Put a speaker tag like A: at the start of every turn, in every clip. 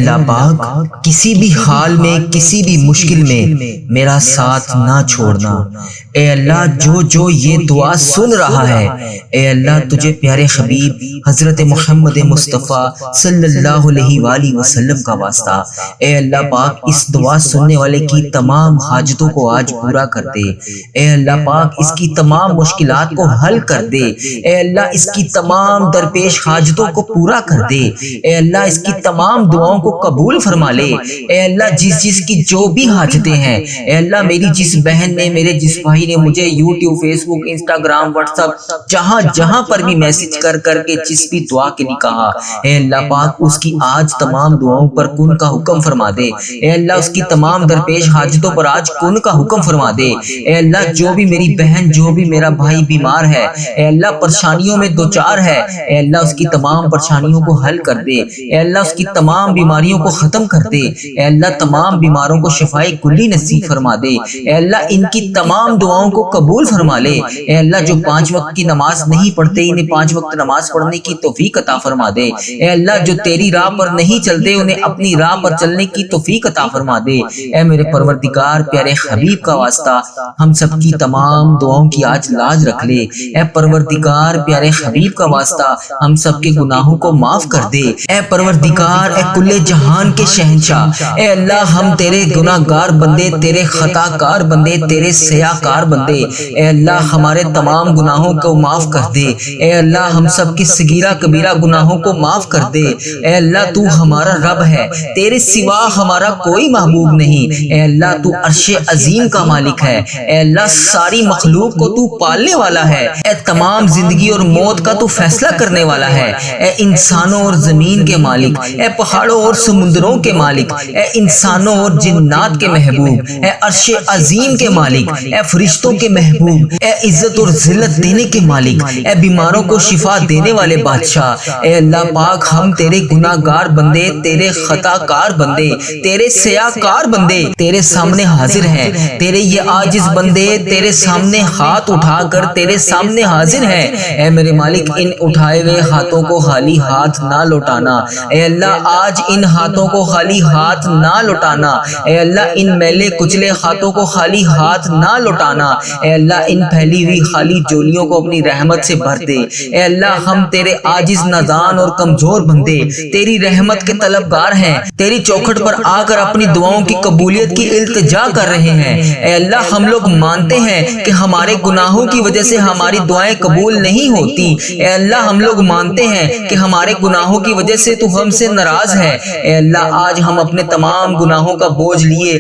A: اللہ پاک کسی بھی حال میں کسی بھی مشکل میں میرا ساتھ نہ چھوڑنا۔ اے اللہ جو یہ دعا سن رہا ہے، اے اللہ تجھے پیارے حبیب حضرت محمد مصطفیٰ صلی اللہ علیہ وآلہ وسلم کا واسطہ، اے اللہ پاک اس دعا سننے والے کی تمام حاجتوں کو آج پورا کر دے۔ اے اللہ پاک اس کی تمام مشکلات کو حل کر دے۔ اے اللہ اس کی تمام درپیش حاجتوں کو پورا کر دے۔ اے اللہ اس کی تمام دعاؤں کو قبول فرما لے۔ اے اللہ جس کی جو بھی حاجتیں ہیں، اے اللہ میری جس بہن نے، میرے جس بھائی نے مجھے یوٹیوب، فیس بک، انسٹاگرام، واٹس ایپ جہاں پر بھی میسج کر کے جس بھی دعا کے لیے کہا، اے اللہ پاک اس کی آج تمام دعاؤں پر کن کا حکم فرما دے۔ اے اللہ اس کی تمام درپیش حاجتوں پر آج کن کا حکم فرما دے۔ اے اللہ جو بھی میری بہن، جو بھی میرا بھائی بیمار ہے، اے اللہ پریشانیوں میں دوچار ہے، اے اللہ اس کی تمام پریشانیوں کو حل کر دے۔ اے اللہ اس کی تمام بیماریوں کو ختم کر دے۔ اے اللہ تمام بیماروں کو شفائے کلی نصیب فرما دے۔ اے اللہ ان کی تمام دعاؤں کو قبول فرما لے۔ اے اللہ جو 5 وقت کی نماز نہیں پڑھتے، انہیں 5 وقت نماز پڑھنے کی توفیق عطا فرما دے۔ اے اللہ جو تیری راہ پر نہیں چلتے، انہیں اپنی راہ پر چلنے کی توفیق عطا فرما دے۔ اے میرے پروردگار پیارے حبیب کا واسطہ ہم سب کی تمام دعاؤں کی آج لاج رکھ لے۔ اے پروردگار پیارے حبیب کا واسطہ ہم سب کے گناہوں کو معاف کر دے۔ اے پروردگار، اے کل جہان کے شہنشاہ، اے اللہ ہم تیرے گناہ گار بندے، تیرے خطا کار بندے، تیرے سیاہ کار بندے، اے اللہ ہمارے تمام گناہوں کو معاف کر دے۔ اے اللہ ہم سب کی صغیرہ کبیرہ گناہوں کو معاف کر دے۔ اے اللہ تو ہمارا رب ہے، تیرے سوا ہمارا کوئی محبوب نہیں۔ اے اللہ تو عرش عظیم کا مالک ہے۔ اے اللہ ساری مخلوق کو تو پالنے والا ہے۔ اے تمام زندگی اور موت کا تو فیصلہ کرنے والا ہے۔ اے انسانوں اور زمین کے مالک، اے پہاڑوں اور سمندروں کے مالک، اے انسانوں اور جنات کے محبوب، اے عرش عظیم کے مالک، اے فرشتوں کے محبوب، اے عزت اور ذلت دینے کے مالک، اے بیماروں کو شفا دینے والے بادشاہ، اے اللہ پاک ہم تیرے گناہ گار بندے، تیرے خطا کار بندے، تیرے سیاہ کار بندے تیرے سامنے حاضر ہیں۔ تیرے یہ عاجز بندے تیرے سامنے ہاتھ اٹھا کر تیرے سامنے حاضر ہیں۔ اے میرے مالک ان اٹھائے ہوئے ہاتھوں کو خالی ہاتھ نہ لوٹانا۔ اے اللہ آج ان ہاتھوں کو خالی ہاتھ نہ لوٹانا۔ اے اللہ ان میلے کچلے ہاتھوں کو خالی ہاتھ نہ لوٹانا۔ اے اللہ ان پھیلی ہوئی خالی جولیوں کو اپنی رحمت سے بھر دے۔ اے اللہ ہم تیرے عاجز نادان اور کمزور بندے تیری رحمت کے طلبگار ہیں، تیری چوکھٹ پر آ کر اپنی دعاؤں کی قبولیت کی التجا کر رہے ہیں۔ اے اللہ ہم لوگ مانتے ہیں کہ ہمارے گناہوں کی وجہ سے ہماری دعائیں قبول نہیں ہوتی۔ اے اللہ ہم لوگ مانتے ہیں کہ ہمارے گناہوں کی وجہ سے تو ہم سے ناراض ہے۔ اے اللہ آج ہم اپنے تمام گناہوں کا بوجھ لیے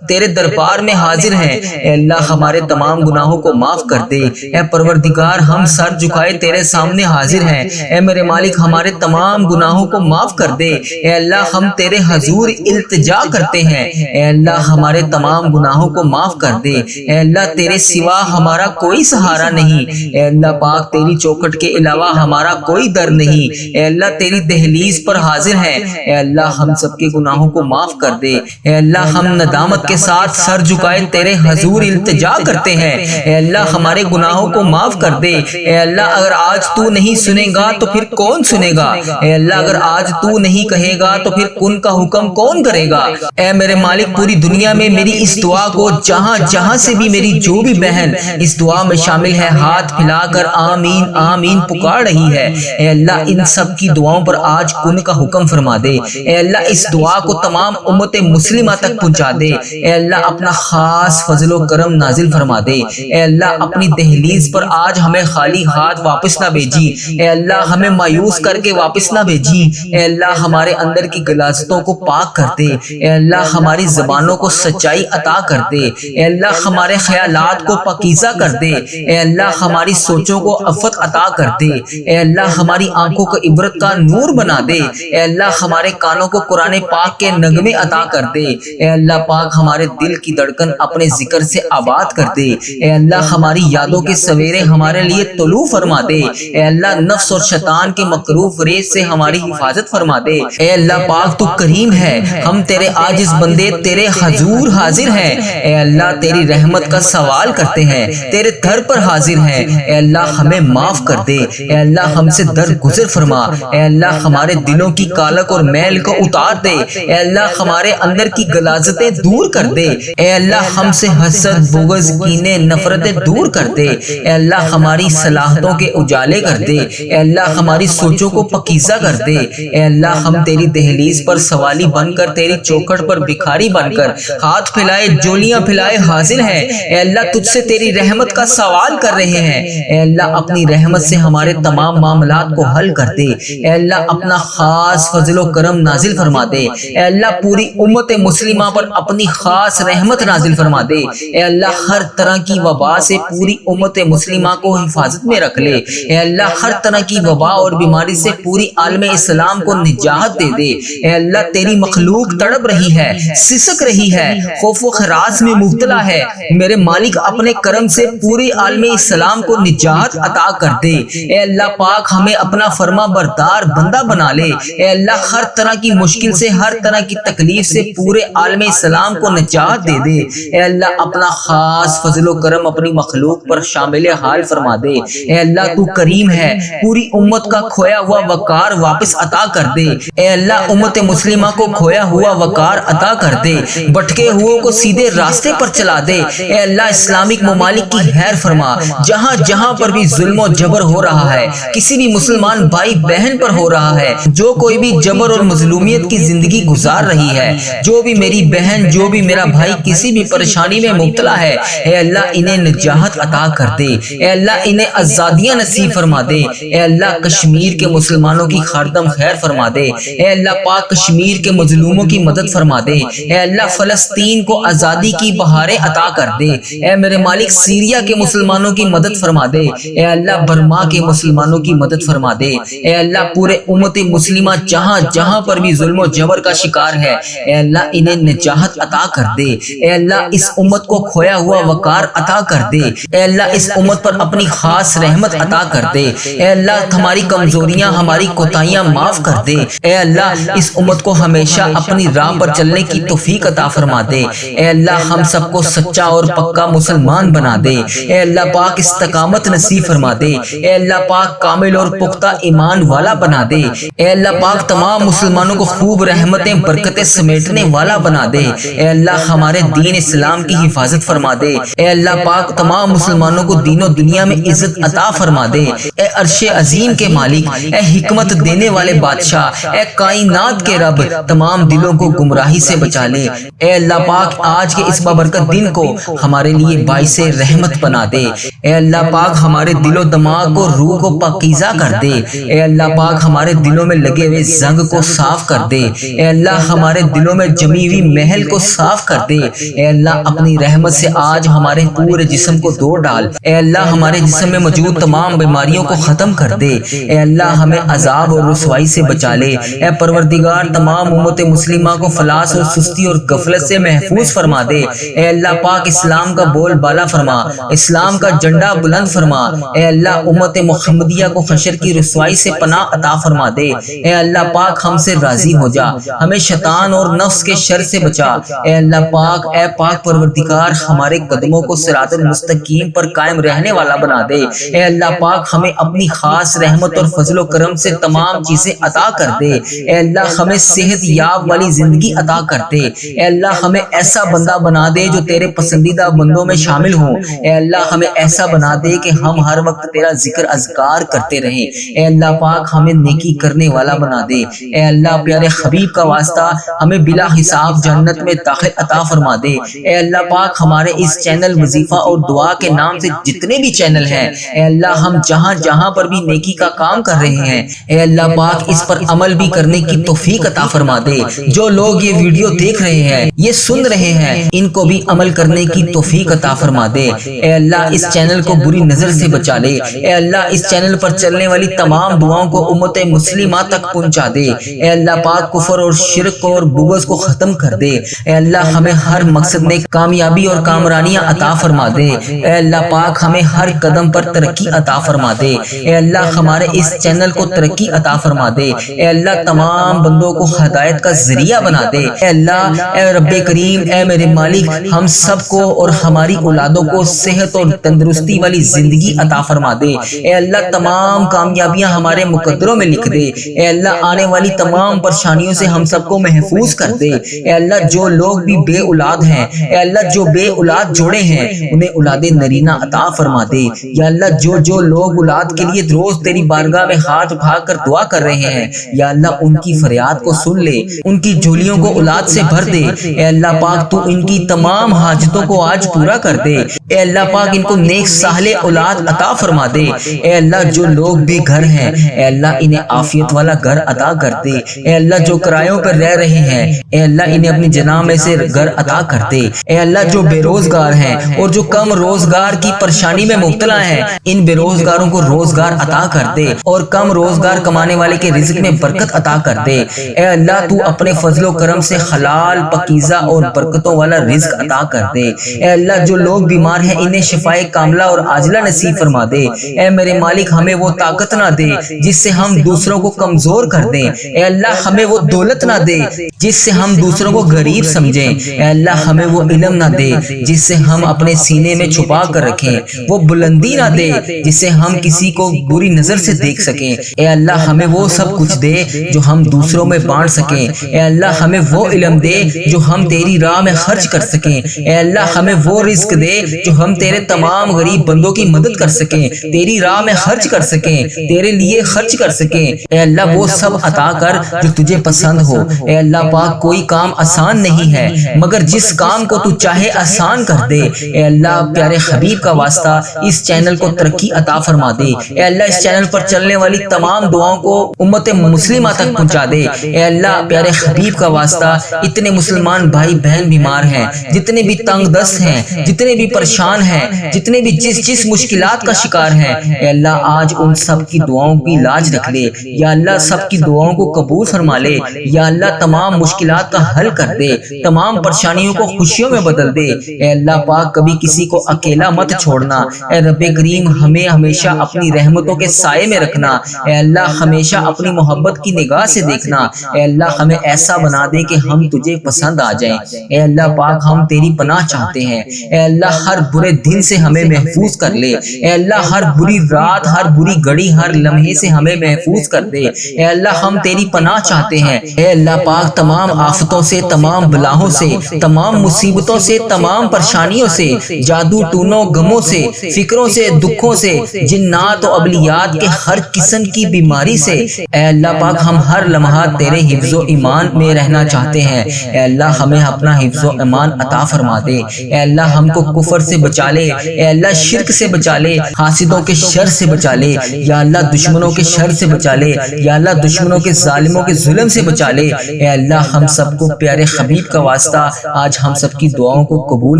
A: تیرے دربار میں حاضر ہیں۔ اے اللہ ہمارے تمام گناہوں کو معاف کر دے۔ اے پروردگار ہم سر جھکائے تیرے سامنے حاضر ہیں۔ اے میرے مالک ہمارے تمام گناہوں کو معاف کر دے۔ اے اللہ ہم تیرے حضور التجا کرتے ہیں۔ اے اللہ ہمارے تمام گناہوں کو معاف کر دے۔ اے اللہ تیرے سوا ہمارا کوئی سہارا نہیں۔ اے اللہ پاک تیری چوکھٹ کے علاوہ ہمارا کوئی در نہیں۔ اے اللہ تیری دہلیز پر حاضر ہیں۔ اے اللہ ہم سب کے گناہوں کو معاف کر دے۔ اے اللہ ہم ندامت کے ساتھ سر جھکائے تیرے حضور التجا کرتے ہیں۔ اے اللہ ہمارے گناہوں کو معاف کر دے۔ اے اللہ اگر آج تو نہیں سنے گا تو پھر کون سنے گا؟ اے اللہ اگر آج تو نہیں کہے گا تو پھر کن کا حکم کون کرے گا؟ اے میرے مالک پوری دنیا میں میری اس دعا کو جہاں سے بھی میری جو بھی بہن اس دعا میں شامل ہے ہاتھ پھیلا کر آمین آمین پکار رہی ہے، اے اللہ ان سب کی دعاؤں پر آج کن کا حکم فرما دے۔ اے اللہ اس دعا کو تمام امت مسلمہ تک پہنچا دے۔ اے اللہ اپنا خاص فضل و کرم نازل فرما دے۔ اے اللہ اپنی دہلیز پر آج ہمیں خالی ہاتھ واپس نہ بھیجی۔ اے اللہ ہمیں مایوس کر کے واپس نہ بھیجی۔ اے اللہ ہمارے اندر کی غلاظتوں کو پاک کر دے۔ اے اللہ ہماری زبانوں کو سچائی عطا کر دے۔ اے اللہ ہمارے خیالات کو پاکیزہ کر دے۔ اے اللہ ہماری سوچوں کو عفت عطا کر دے۔ اے اللہ ہماری آنکھوں کو عبرت کا نور بنا دے۔ اے اللہ ہمارے کانوں کو قرآن پاک کے نغمے عطا کر دے۔ اے اللہ پاک ہمارے دل کی دھڑکن اپنے ذکر سے آباد کر دے۔ اے اللہ ہماری یادوں کے سویرے ہمارے لیے طلوع فرما دے۔ اے اللہ نفس اور شیطان کے مکروہ ریس سے ہماری حفاظت فرما دے۔ اے اللہ پاک تو کریم ہے، ہم تیرے عاجز بندے تیرے حضور حاضر ہیں۔ اے اللہ تیری رحمت کا سوال کرتے ہیں، تیرے در پر حاضر ہیں۔ اے اللہ ہمیں معاف کر دے۔ اے اللہ ہم سے درگزر فرما۔ اے اللہ ہمارے دلوں کی کالک اور میل کو اتار دے۔ اے اللہ ہمارے اندر کی غلاظتیں دور کر دے۔ اے اللہ ہم سے حسد، بغض، کینے، نفرتیں دور کر دے۔ اے اللہ ہماری صلاحیتوں کے اجالے کر دے۔ اے اللہ ہماری سوچوں کو پکیزہ کر دے۔ اے اللہ ہم تیری دہلیز پر سوالی بن کر، تیری چوکھٹ پر بھکاری بن کر، ہاتھ پھیلائے جولیاں پھیلائے حاضر ہیں۔ اے اللہ تجھ سے تیری رحمت کا سوال کر رہے ہیں۔ اے اللہ اپنی رحمت سے ہمارے تمام معاملات کو حل کر دے۔ اے اللہ اپنا خاص فضل و کرم نازل فرما دے۔ اے اللہ پوری امت مسلمہ پر اپنی خاص رحمت نازل فرما دے۔ اے اللہ ہر طرح کی وبا سے پوری امت مسلمہ کو حفاظت میں رکھ لے۔ اے اللہ ہر طرح کی وبا اور بیماری سے پوری عالم اسلام کو نجات دے دے۔ اے اللہ تیری مخلوق تڑپ رہی ہے، سسک رہی ہے، خوف و خراس میں مبتلا ہے۔ میرے مالک اپنے کرم سے پوری عالم اسلام کو نجات عطا کر دے۔ اے اللہ پاک ہمیں اپنا فرما بردار بندہ بنا لے۔ اے اللہ ہر طرح کی مشکل سے، ہر طرح کی تکلیف سے پورے عالم اسلام کو نجات دے دے۔ اے اللہ اپنا خاص فضل و کرم اپنی مخلوق پر شامل حال فرما دے۔ اے اللہ تو کریم ہے، پوری امت کا کھویا ہوا وقار واپس عطا کر دے۔ اے اللہ امت مسلمہ کو کھویا ہوا وقار عطا کر دے، بھٹکے ہوئے کو سیدھے راستے پر چلا دے۔ اے اللہ اسلامک ممالک کی خیر فرما، جہاں جہاں پر بھی ظلم و جبر ہو رہا ہے، کسی بھی مسلمان بھائی بہن پر ہو رہا ہے، جو کوئی بھی جبر اور مظلومیت کی زندگی گزار رہی ہے، جو بھی میری بہن، جو بھی میرا بھائی کسی بھی پریشانی میں مبتلا ہے، اے اللہ انہیں نجات عطا کر دے۔ اے اللہ انہیں آزادیاں نصیب فرما دے۔ اے اللہ کشمیر کے مسلمانوں کی خاردم خیر فرما دے۔ اے اللہ پاک کشمیر کے مظلوموں کی مدد فرما دے۔ اے اللہ فلسطین کو آزادی کی بہاریں عطا کر دے۔ اے میرے مالک سیریا کے مسلمانوں کی مدد فرما دے۔ اے اللہ برما کے مسلمانوں کی مدد فرما دے۔ اے اللہ پورے امت مسلمہ جہاں جہاں پر بھی ظلم و جبر کا شکار ہے، اے اللہ انہیں نجات عطا کر دے۔ اے اللہ اس امت کو کھویا ہوا وقار عطا کر دے۔ اے اللہ اس امت پر اپنی خاص رحمت عطا کر دے۔ اے اللہ ہماری کمزوریاں، ہماری کوتاہیاں معاف کر دے۔ اے اللہ اس امت کو ہمیشہ اپنی راہ پر چلنے کی توفیق عطا فرما دے۔ اے اللہ ہم سب کو سچا اور پکا مسلمان بنا دے۔ اے اللہ پاک استقامت نصیب فرما دے۔ اے اللہ پاک کامل اور پختہ ایمان والا بنا دے۔ اے اللہ پاک تمام مسلمانوں کو خوب رحمتیں برکتیں سمیٹنے والا بنا دے۔ اے اللہ ہمارے دین اسلام کی حفاظت فرما دے۔ اے اللہ پاک تمام مسلمانوں کو دین و دنیا میں عزت عطا فرما دے۔ اے عرش عظیم کے مالک، اے حکمت دینے والے بادشاہ، اے کائنات کے رب، تمام دلوں کو گمراہی سے بچا لے۔ اے اللہ پاک آج کے اس بابرکت دن کو ہمارے لیے باعث رحمت بنا دے۔ اے اللہ پاک ہمارے دل و دماغ کو، روح کو پاکیزہ کر دے۔ اے اللہ پاک ہمارے دلوں میں لگے ہوئے زنگ کو صاف کر دے۔ اے اللہ ہمارے دلوں میں جمی ہوئی محل کو صاف کر دے۔ اے اللہ اپنی رحمت سے آج ہمارے پورے جسم کو دھو ڈال۔ اے اللہ ہمارے جسم میں موجود تمام بیماریوں کو ختم کر دے۔ اے اللہ ہمیں عذاب اور رسوائی سے بچا لے۔ اے پروردگار تمام امت مسلمہ کو فلاس اور سستی اور غفلت سے محفوظ فرما دے۔ اے اللہ پاک اسلام کا بول بالا فرما، اسلام کا جھنڈا بلند فرما۔ اے اللہ امت محمدیہ کو حشر کی رسوائی سے پناہ عطا فرما دے۔ اے اللہ پاک ہم سے راضی ہو جا، ہمیں شیطان اور نفس کے شر سے بچا۔ اے اللہ پاک، اے پاک پروردگار ہمارے قدموں کو صراط المستقیم پر قائم رہنے والا بنا دے۔ اے اللہ پاک ہمیں اپنی خاص رحمت اور فضل و کرم سے تمام چیزیں عطا کر دے۔ اے اللہ ہمیں صحت یاب والی زندگی عطا کر دے۔ اے اللہ ہمیں ایسا بندہ بنا دے جو تیرے پسندیدہ بندوں میں شامل ہوں۔ اے اللہ ہمیں ایسا بنا دے کہ ہم ہر وقت تیرا ذکر اذکار کرتے رہیں۔ اے اللہ پاک ہمیں نیکی کرنے والا بنا دے۔ اے اللہ پیارے حبیب کا واسطہ ہمیں بلا حساب جنت میں داخل عطا فرما دے۔ اے اللہ پاک ہمارے اس چینل وظیفہ اور دعا کے نام سے جتنے بھی چینل ہیں، اے اللہ ہم جہاں جہاں پر بھی نیکی کا کام کر رہے ہیں، اے اللہ پاک اس پر عمل بھی کرنے کی توفیق عطا فرما دے۔ جو لوگ یہ ویڈیو دیکھ رہے ہیں، یہ سن رہے ہیں، ان کو بھی عمل کرنے کی توفیق عطا فرما دے۔ اے اللہ اس چینل کو بری نظر سے بچا لے۔ اے اللہ اس چینل پر چلنے والی تمام دعاؤں کو امت مسلمہ تک پہنچا دے۔ اے اللہ پاک کفر اور شرک اور بغض کو ختم کر دے۔ اے اللہ ہمیں ہر مقصد میں کامیابی اور کامرانیاں عطا فرما دے۔ اے اللہ پاک ہمیں ہر قدم پر ترقی عطا فرما دے۔ اے اللہ ہمارے اس چینل کو ترقی عطا فرما دے۔ اے اللہ تمام بندوں کو ہدایت کا ذریعہ بنا دے۔ اے اللہ، اے رب کریم، اے میرے مالک، ہم سب کو اور ہماری اولادوں کو صحت اور تندرستی والی زندگی عطا فرما دے۔ اے اللہ تمام کامیابیاں ہمارے مقدروں میں لکھ دے۔ اے اللہ آنے آنے والی تمام پریشانیوں سے ہم سب کو محفوظ کر دے۔ اے اللہ جو لوگ بھی بے اولاد ہیں، اے اللہ جو بے اولاد جوڑے ہیں انہیں اولاد نرینہ عطا فرما دے۔ یا اللہ جو لوگ اولاد کے لیے روز تیری بارگاہ میں ہاتھ اٹھا کر دعا کر رہے ہیں، یا اللہ ان کی فریاد کو سن لے، ان کی جھولیوں کو اولاد سے بھر دے۔ اے اللہ پاک تو ان کی تمام حاجتوں کو آج پورا کر دے۔ اے اللہ پاک ان کو نیک صالح اولاد عطا فرما دے۔ اے اللہ جو لوگ بھی گھر ہیں، اے اللہ انہیں عافیت والا گھر عطا کر دے۔ اے اللہ جو کرایوں پر رہ رہے ہیں، اے اللہ انہیں اپنی جناح میں سے گھر عطا کر دے۔ اے اللہ جو بے روزگار ہیں اور جو کم روزگار کی پریشانی میں مبتلا ہیں، ان بے روزگاروں کو روزگار عطا کر دے اور کم روزگار کمانے والے کے رزق میں برکت عطا کر دے۔ اے اللہ تو اپنے فضل و کرم سے حلال پاکیزہ اور برکتوں والا رزق عطا کر دے۔ اے اللہ جو لوگ بیمار ہیں انہیں شفائے کاملہ اور عاجلہ نصیب فرما دے۔ اے میرے مالک ہمیں وہ طاقت نہ دے جس سے ہم دوسروں کو کمزور کر دیں۔ اے اللہ ہمیں وہ دولت نہ دے جس سے ہم دوسروں کو غریب سمجھیں۔ اے اللہ ہمیں وہ علم نہ دے جس سے ہم اپنے سینے میں چھپا کر رکھیں، وہ بلندی نہ دے جس سے ہم کسی کو بری نظر سے دیکھ سکیں۔ اے اللہ ہمیں وہ سب کچھ دے جو ہم دوسروں میں بانٹ سکیں۔ اے اللہ ہمیں وہ علم دے جو ہم تیری راہ میں خرچ کر سکیں۔ اے اللہ ہمیں وہ رزق دے جو ہم تیرے تمام غریب بندوں کی مدد کر سکیں، تیری راہ میں خرچ کر سکیں، تیرے لیے خرچ کر سکیں۔ اے اللہ وہ سب عطا کر جو تجھے پسند ہو۔ اے اللہ پاک کوئی کام آسان نہیں ہے مگر جس کام کو تو چاہے آسان کر دے۔ اے اللہ پیارے حبیب کا واسطہ اس چینل کو ترقی عطا فرما دے۔ اے اللہ اس چینل پر چلنے والی تمام دعاؤں کو امت مسلمہ تک پہنچا دے۔ اے اللہ پیارے حبیب کا واسطہ اتنے مسلمان بھائی بہن بیمار ہیں، جتنے بھی تنگ دست ہیں، جتنے بھی پریشان ہیں، جتنے بھی جس مشکلات کا شکار ہیں، اے اللہ آج ان سب کی دعاؤں کی لاج رکھ لے۔ یا اللہ سب کی دعاؤں کو قبول فرما لے۔ یا اللہ تمام مشکلات کا حل کر دے، تمام پریشانیوں کو خوشیوں میں بدل دے۔ اے اللہ پاک کبھی کسی کو اکیلا مت چھوڑنا۔ اے رب کریم ہمیں ہمیشہ اپنی رحمتوں کے سائے میں رکھنا۔ اے اللہ ہمیشہ اپنی محبت کی نگاہ سے دیکھنا۔ اے اللہ ہمیں ایسا بنا دے کہ ہم تجھے پسند آ جائیں۔ اے اللہ پاک ہم تیری پناہ چاہتے ہیں۔ اے اللہ ہر برے دن سے ہمیں محفوظ کر لے۔ اے اللہ ہر بری رات، ہر بری گھڑی، ہر لمحے سے ہمیں محفوظ کر دے۔ اے اللہ ہم تیری پناہ چاہتے ہیں۔ اے اللہ پاک تمام آفتوں سے، تمام بلاؤں سے، تمام مصیبتوں سے، تمام پریشانیوں سے، جادو ٹونوں غموں سے، فکروں سے، دکھوں سے، جنات و ابلیات کے ہر قسم کی بیماری سے، اے اللہ پاک ہم ہر لمحہ تیرے حفظ و ایمان میں رہنا چاہتے ہیں۔ اے اللہ ہمیں اپنا حفظ و ایمان عطا فرما دے۔ اے اللہ ہم کو کفر سے بچا لے۔ اے اللہ شرک سے بچا لے، حاسدوں کے شر سے بچا لے۔ یا اللہ دشمنوں کے شر سے بچا لے۔ یا اللہ دشمنوں کے ظالموں کے ظلم سے بچا لے۔ اے اللہ ہم سب کو پیارے حبیب کا واسطہ آج ہم سب کی دعاؤں کو قبول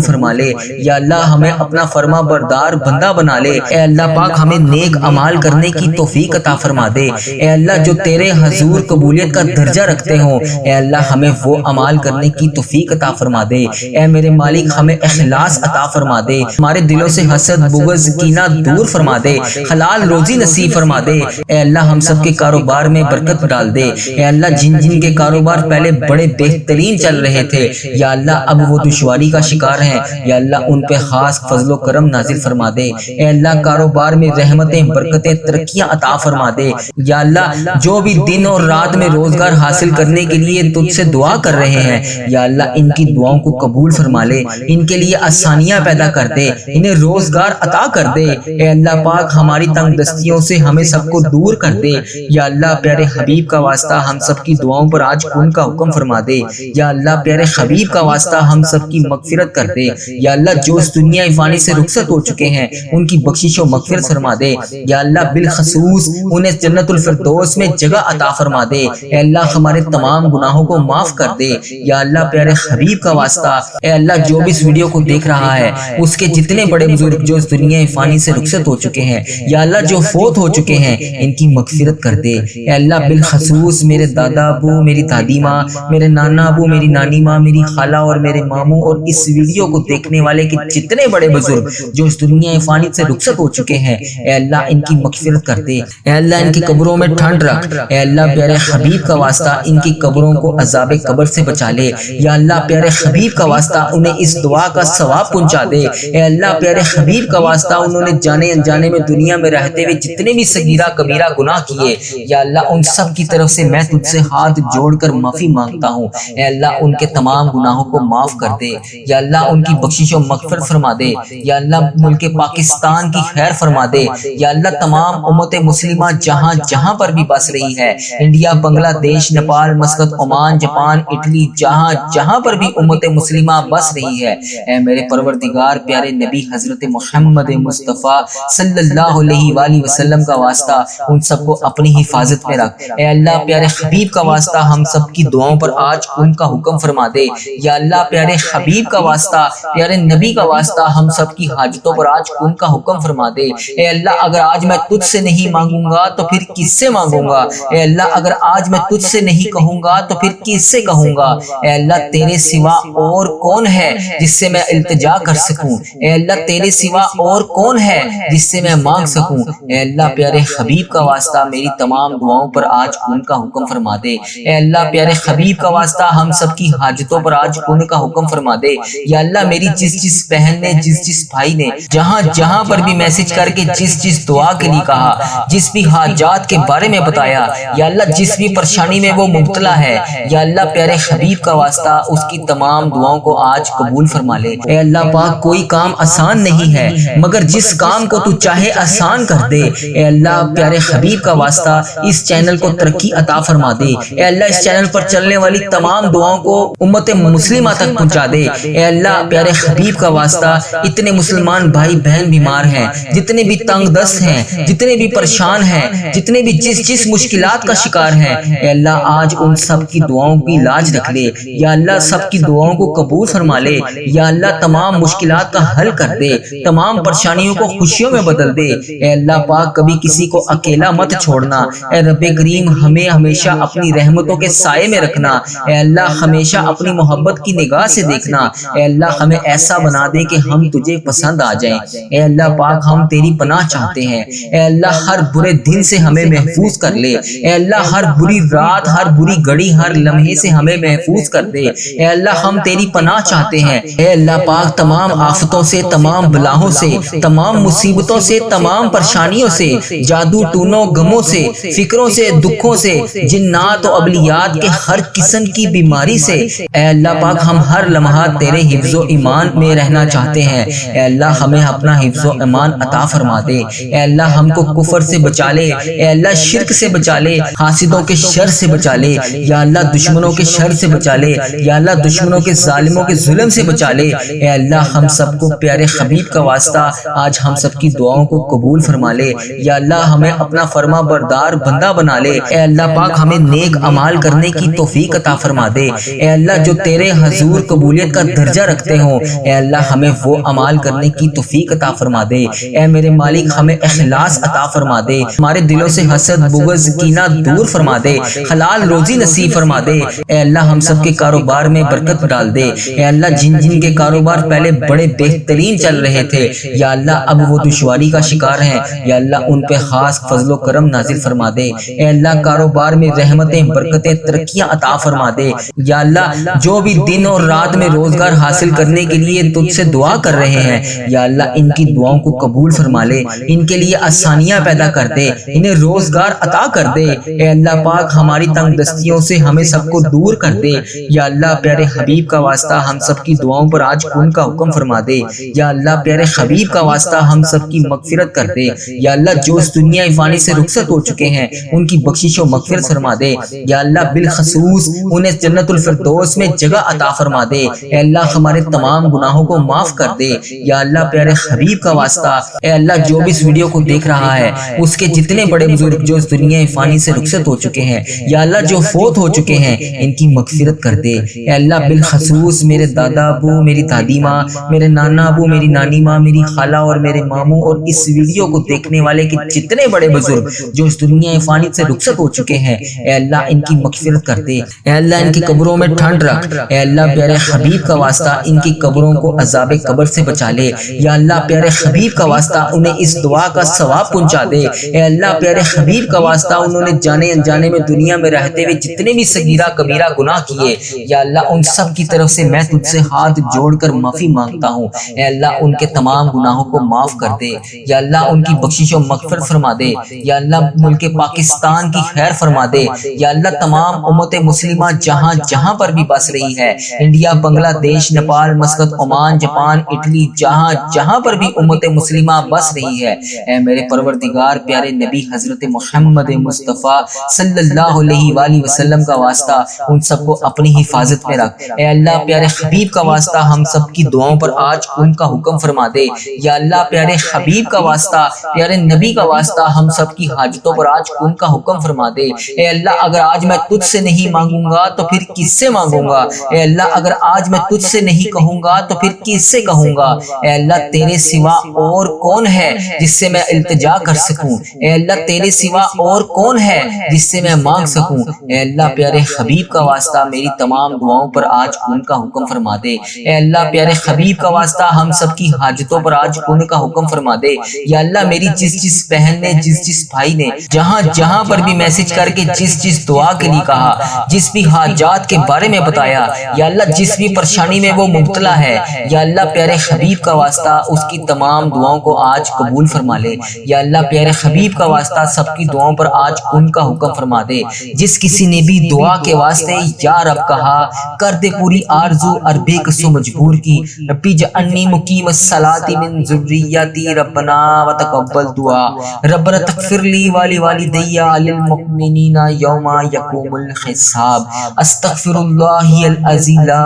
A: فرما لے۔ یا اللہ ہمیں اپنا فرما بردار بندہ بنا لے۔ اے اللہ پاک ہمیں نیک اعمال کرنے کی توفیق عطا فرما دے۔ اے اللہ جو تیرے حضور قبولیت کا درجہ رکھتے ہوں، اے اللہ ہمیں وہ اعمال کرنے کی توفیق عطا فرما دے۔ اے میرے مالک ہمیں اخلاص عطا فرما دے، ہمارے دلوں سے حسد بغض کینہ دور فرما دے، حلال روزی نصیب فرما دے۔ اے اللہ ہم سب کے کاروبار میں برکت ڈال دے۔ اے اللہ جن کے کاروبار پہلے بڑے بہترین چل رہے تھے، یا اللہ اب وہ دشواری کا شکار ہیں، یا اللہ ان پہ خاص فضل و کرم نازل فرما دے۔ اے اللہ کاروبار میں رحمتیں برکتیں ترقیاں عطا فرما دے۔ یا اللہ جو بھی دن اور رات میں روزگار حاصل کرنے کے لیے تجھ سے دعا کر رہے ہیں، یا اللہ ان کی دعاؤں کو قبول فرما لے، ان کے لیے آسانیاں پیدا کر دے، انہیں روزگار عطا کر دے۔ اے اللہ پاک ہماری تنگ دستیوں سے ہمیں سب کو دور کر دے۔ یا اللہ پیارے حبیب کا واسطہ ہم سب کی دعاؤں پر آج کن کا حکم فرما دے۔ یا اللہ پیارے حبیب کا واسطہ ہم سب کی مغفرت کر دے۔ یا اللہ جو اس دنیا فانی سے رخصت ہو چکے ہیں ان کی بخشش و مغفرت فرما دے۔ یا اللہ بالخصوص انہیں جنت الفردوس میں جگہ عطا فرما دے۔ اے اللہ ہمارے تمام گناہوں کو معاف کر دے۔ یا اللہ پیارے حبیب کا واسطہ اے اللہ جو بھی اس ویڈیو کو دیکھ رہا ہے اس کے جتنے بڑے بزرگ جو اس دنیا فانی سے رخصت ہو چکے ہیں، یا اللہ جو فوت ہو چکے ہیں ان کی مغفرت کر دے۔ اے اللہ بالخصوص میرے دادا ابو، میری دادی ماں، میرے نانا ابو، میری نانی ماں، میری خالہ اور میرے ماموں اور اس ویڈیو کو دیکھنے والے کے جتنے بڑے بزرگ جو اس دنیا فانی سے رخصت ہو چکے ہیں، اے اللہ ان کی مغفرت کر دے۔ اے اللہ ان کی قبروں میں ٹھنڈ رکھ۔ اے اللہ پیارے حبیب کا واسطہ ان کی قبروں کو عذاب قبر سے بچا لے۔ یا اللہ پیارے حبیب کا واسطہ انہیں اس دعا کا ثواب پہنچا دے۔ اے اللہ پیارے حبیب کا واسطہ انہوں نے جانے انجانے میں دنیا میں رہتے ہوئے جتنے بھی صغیرہ کبیرہ گناہ کیے، یا اللہ ان سب سب کی طرف سے میں تجھ سے ہاتھ جوڑ کر معافی مانگتا ہوں۔ اے اللہ ان کے تمام گناہوں کو معاف کر دے، یا اللہ ان کی بخشش و مغفرت فرما دے، یا اللہ ملک پاکستان کی خیر فرما دے، یا اللہ تمام امت مسلمہ جہاں جہاں پر بھی بس رہی ہے، انڈیا، بنگلہ دیش، Nepal, Muscat, Oman, Japan, Italy, جہاں جہاں پر بھی امت مسلمہ بس رہی ہے، اے میرے پروردگار پیارے نبی حضرت محمد مصطفیٰ صلی اللہ علیہ وآلہ وسلم کا واسطہ ان سب کو اپنی حفاظت میں رکھ۔ اے اللہ پیارے حبیب کا واسطہ ہم سب کی دعاؤں پر آج ان کا حکم فرما دے، یا اللہ پیارے حبیب کا واسطہ، پیارے نبی کا واسطہ ہم سب کی حاجتوں پر آج ان کا حکم فرما دے۔ اے اللہ اگر آج میں تجھ سے نہیں مانگوں گا تو پھر کس سے مانگوں گا؟ اے اللہ اگر آج میں تجھ سے نہیں کہوں گا تو پھر کس سے کہوں گا؟ اے اللہ تیرے سوا اور کون ہے جس سے میں التجا کر سکوں؟ اے اللہ تیرے سوا اور کون ہے جس سے میں مانگ سکوں؟ اے اللہ پیارے حبیب کا واسطہ میری تمام دعاؤں پر آج ان کا حکم فرما دے۔ اے اللہ پیارے حبیب کا واسطہ ہم سب کی حاجتوں پر آج ان کا حکم فرما دے۔ یا اللہ میری جس بہن نے، جس بھائی نے جہاں جہاں پر بھی میسج کر کے جس دعا کے لیے کہا، جس بھی حاجات کے بارے میں بتایا، یا اللہ جس بھی پریشانی میں وہ مبتلا ہے، یا اللہ پیارے حبیب کا واسطہ اس کی تمام دعاؤں کو آج قبول فرما لے۔ اے اللہ پاک کوئی کام آسان نہیں ہے مگر جس کام کو تو چاہے آسان کر دے۔ اے اللہ پیارے حبیب کا واسطہ اس چینل کو ترقی عطا فرما دے۔ اے اللہ اس چینل پر چلنے والی تمام دعاؤں کو امت مسلمہ تک پہنچا دے۔ اے اللہ پیارے حبیب کا واسطہ اتنے مسلمان بھائی بہن بیمار ہیں، جتنے بھی تنگ دست ہیں، جتنے بھی پریشان ہیں، جتنے بھی جس مشکلات کا شکار ہیں، اے اللہ آج ان سب کی دعاؤں کی لاج رکھ لے۔ یا اللہ سب کی دعاؤں کو قبول فرما لے۔ یا اللہ تمام مشکلات کا حل کر دے، تمام پریشانیوں کو خوشیوں میں بدل دے۔ اے اللہ پاک کبھی کسی کو اکیلا مت چھوڑنا۔ اے رب کریم ہمیں ہمیشہ اپنی رحمتوں کے سائے میں رکھنا۔ اے اللہ ہمیشہ اپنی محبت کی نگاہ سے دیکھنا۔ اے اللہ ہمیں ایسا بنا دے کہ ہم تجھے پسند آ جائیں۔ اے اللہ پاک ہم تیری پناہ چاہتے ہیں۔ اے اللہ ہر برے دن سے ہمیں محفوظ کر لے۔ اے اللہ ہر بری رات، ہر بری گھڑی، ہر لمحے سے ہمیں محفوظ کر دے۔ اے اللہ ہم تیری پناہ چاہتے ہیں۔ اے اللہ پاک تمام آفتوں سے، تمام بلاؤں سے، تمام مصیبتوں سے، تمام پریشانیوں سے، جادو ٹونوں غموں سے، فکروں سے، دکھوں سے، جنات و ابلیات کے ہر قسم کی بیماری سے، اے اللہ پاک ہم ہر لمحہ تیرے حفظ و ایمان میں رہنا چاہتے ہیں۔ اے اللہ ہمیں اپنا حفظ و ایمان عطا فرما دے۔ اے اللہ ہم کو کفر سے بچا لے۔ اے اللہ شرک سے بچا لے، حاسدوں کے شر سے بچا لے، یا اللہ دشمنوں کے شر سے بچا لے، یا اللہ دشمنوں کے ظالموں کے ظلم سے بچا لے۔ اے اللہ ہم سب کو پیارے حبیب کا واسطہ آج ہم سب کی دعاؤں کو قبول فرما لے۔ یا اللہ ہمیں اپنا فرما بردار بندہ بنا لے۔ اے اللہ پاک ہمیں نیک اعمال کرنے کی توفیق عطا فرما دے۔ اے اللہ جو تیرے حضور قبولیت کا درجہ رکھتے ہوں، اے اللہ ہمیں وہ اعمال کرنے کی توفیق عطا فرما دے۔ اے میرے مالک ہمیں اخلاص عطا فرما دے، ہمارے دلوں سے حسد، بغض، کینہ دور فرما دے، حلال روزی نصیب فرما دے۔ اے اللہ ہم سب کے کاروبار میں برکت ڈال دے۔ اے اللہ جن کے کاروبار پہلے بڑے بہترین چل رہے تھے، یا اللہ اب وہ دشواری کا شکار ہیں، یا اللہ ان پہ خاص فضل و کرم نازل فرما دے۔ اے اللہ کاروبار میں رحمتیں، برکتیں، ترقیاں عطا فرما دے۔ یا اللہ جو بھی دن اور رات میں روزگار حاصل کرنے کے لیے تجھ سے دعا کر رہے ہیں، یا اللہ ان کی دعاؤں کو قبول فرما لے، ان کے لیے آسانیاں پیدا کر دے، انہیں روزگار عطا کر دے۔ اے اللہ پاک ہماری تنگ دستیوں سے ہمیں سب کو دور کر دے۔ یا اللہ پیارے حبیب کا واسطہ ہم سب کی دعاؤں پر آج ان کا حکم فرما دے۔ یا اللہ پیارے حبیب کا واسطہ ہم سب کی مغفرت کر دے۔ یا اللہ جو اس دنیا فانی سے رخصت ہو چکے ہیں ان کی بخشش و مغفرت فرما دے۔ یا اللہ بالخصوص انہیں جنت الفردوس میں جگہ عطا فرما دے۔ اے اللہ ہمارے تمام گناہوں کو معاف کر دے۔ یا اللہ پیارے حبیب کا واسطہ، اے اللہ جو بھی اس ویڈیو کو دیکھ رہا ہے اس کے جتنے بڑے بزرگ جو اس دنیا فانی سے رخصت ہو چکے ہیں، یا اللہ جو فوت ہو چکے ہیں، ان کی مغفرت کر دے۔ اے اللہ بالخصوص میرے دادا ابو، میری دادی ماں، میرے نانا ابو، میری نانی ماں، میری خالہ اور میرے ماموں اور اس ویڈیو کو دیکھنے والے کے جتنے بڑے بزرگ جو اس دنیا فانی سے رخصت ہو چکے ہیں، اے اللہ ان کی مغفرت کر دے۔ اے اللہ ان کی قبروں میں ٹھنڈ رکھ۔ اے اللہ پیارے حبیب کا واسطہ ان کی قبروں کو عذاب قبر سے بچا لے۔ یا اللہ پیارے حبیب کا واسطہ انہیں اس دعا کا ثواب پہنچا دے۔ اے اللہ پیارے حبیب کا واسطہ انہوں نے جانے انجانے میں دنیا میں رہتے ہوئے جتنے بھی صغیرہ کبیرہ گناہ کیے، یا اللہ ان سب کی طرف سے میں تجھ سے ہاتھ جوڑ کر معافی مانگتا ہوں۔ اے اللہ ان کے تمام گناہوں کو معاف کر دے۔ یا اللہ ان کی بخشش و مغفرت فرما دے۔ یا اللہ ملک پاکستان کی خیر فرما دے یا اللہ تمام امت مسلمہ جہاں جہاں پر بھی بس رہی ہے، انڈیا، بنگلہ دیش، Nepal, Muscat, Oman, Japan, Italy, جہاں جہاں پر بھی امت مسلمہ بس رہی ہے، اے میرے پروردگار پیارے نبی حضرت محمد مصطفیٰ صلی اللہ علیہ وآلہ وسلم کا واسطہ ان سب کو اپنی حفاظت میں رکھ۔ اے اللہ پیارے حبیب کا واسطہ ہم سب کی دعاؤں پر آج ان کا حکم فرما دے یا اللہ پیارے حبیب کا واسطہ، پیارے نبی کا واسطہ ہم سب کی حاجتوں پر آج ان کا حکم فرما دے۔ اے اللہ اگر آج میں تجھ سے نہیں مانگوں گا تو پھر کس سے مانگوں گا؟ اے اللہ اگر آج میں تجھ سے نہیں کہوں گا تو پھر کس سے کہوں گا؟ اے اللہ تیرے سوا اور کون ہے جس سے میں التجا کر سکوں؟ اے اللہ تیرے سوا اور کون ہے جس سے میں مانگ سکوں؟ اے اللہ پیارے حبیب کا واسطہ میری تمام دعاؤں پر آج ان کا حکم فرما دے۔ اے اللہ پیارے حبیب کا واسطہ ہم سب کی حاجتوں پر آج ان کا حکم فرما دے یا اللہ میری جس بہن نے، جس بھائی نے جہاں جہاں پر بھی میسج کر کے جس دعا کے لیے کہا، جس بھی حاجات کے بارے میں بتایا یا اللہ جس بھی پریشانی میں وہ مبتلا ہے یا اللہ پیارے حبیب کا واسطہ اس کی تمام دعاؤں کو آج قبول فرما لے یا اللہ پیارے حبیب کا واسطہ سب کی دعاؤں پر آج ان کا حکم فرما دے۔ جس کسی نے بھی دعا کے واسطے یا رب کہا، کر دے پوری آرزو اور بے قصو مجبور کی۔ ربی جعلنی مقیم الصلاۃ من ذریتی ربنا وتقبل دعا ربنا تغفر لی ولوالدی وللمؤمنین یوم یقوم الحساب۔ استغفر اللہ العظیم لا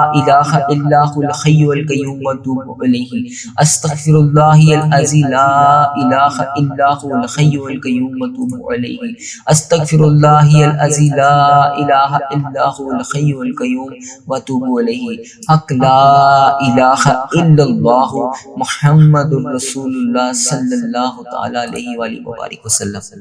A: الہ الا هو الحی القیوم واتوب الیہ۔ استغفر اللہ العظیم لا الہ الا هو الحی القیوم واتوب الیہ۔ استغفر اللہ العظیم لا الہ الا هو الحی القیوم واتوب الیہ۔ حق لا الہ الا اللہ محمد رسول اللہ صلی اللہ تعالی علیہ وآلہ وبارک وسلم۔